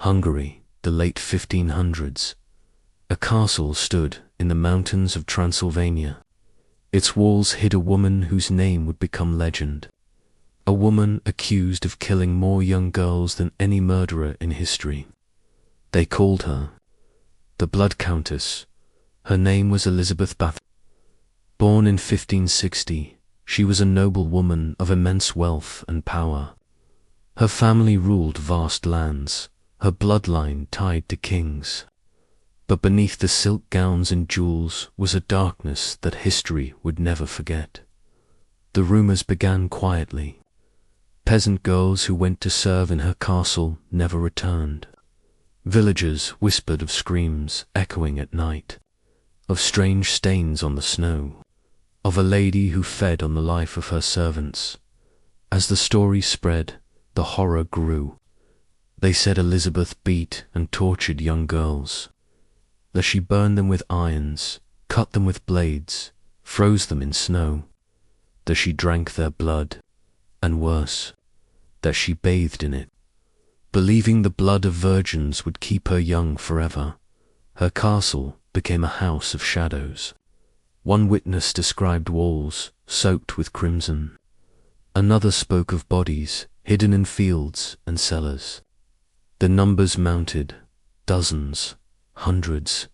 Hungary, the late 1500s. A castle stood in the mountains of Transylvania. Its walls hid a woman whose name would become legend. A woman accused of killing more young girls than any murderer in history. They called her the Blood Countess. Her name was Elizabeth Báthory. Born in 1560, she was a noblewoman of immense wealth and power. Her family ruled vast lands, her bloodline tied to kings. But beneath the silk gowns and jewels was a darkness that history would never forget. The rumors began quietly. Peasant girls who went to serve in her castle never returned. Villagers whispered of screams echoing at night, of strange stains on the snow, of a lady who fed on the life of her servants. As the story spread, the horror grew. They said Elizabeth beat and tortured young girls, that she burned them with irons, cut them with blades, froze them in snow, that she drank their blood, and worse, that she bathed in it. Believing the blood of virgins would keep her young forever, her castle became a house of shadows. One witness described walls soaked with crimson. Another spoke of bodies hidden in fields and cellars. The numbers mounted, dozens, hundreds.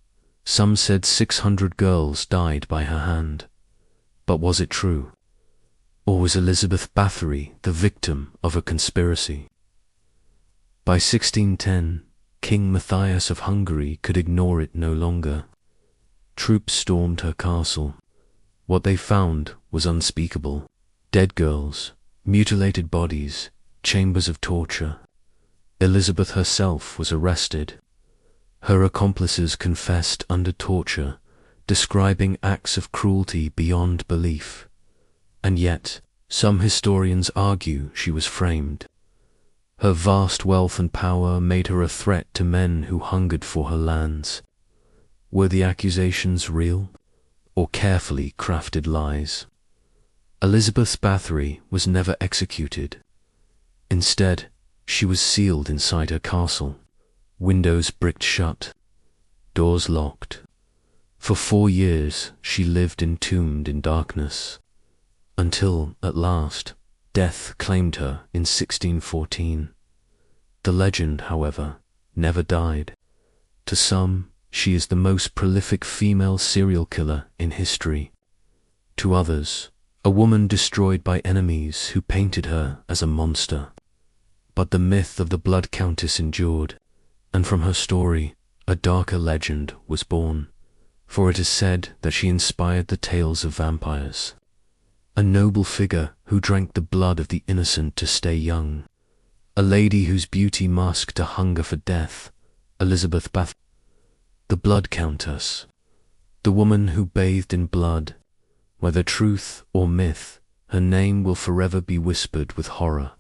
Some said 600 girls died by her hand. But was it true? Or was Elizabeth Báthory the victim of a conspiracy? By 1610, King Matthias of Hungary could ignore it no longer. Troops stormed her castle. What they found was unspeakable. Dead girls, mutilated bodies, chambers of torture. Elizabeth herself was arrested. Her accomplices confessed under torture, describing acts of cruelty beyond belief. And yet, some historians argue she was framed. Her vast wealth and power made her a threat to men who hungered for her lands. Were the accusations real, or carefully crafted lies? Elizabeth Báthory was never executed. Instead, she was sealed inside her castle, windows bricked shut, doors locked. For 4 years she lived entombed in darkness, until, at last, death claimed her in 1614. The legend, however, never died. To some, she is the most prolific female serial killer in history. To others, a woman destroyed by enemies who painted her as a monster. But the myth of the Blood Countess endured, and from her story, a darker legend was born, for it is said that she inspired the tales of vampires. A noble figure who drank the blood of the innocent to stay young. A lady whose beauty masked a hunger for death, Elizabeth Báthory. The Blood Countess, the woman who bathed in blood. Whether truth or myth, her name will forever be whispered with horror.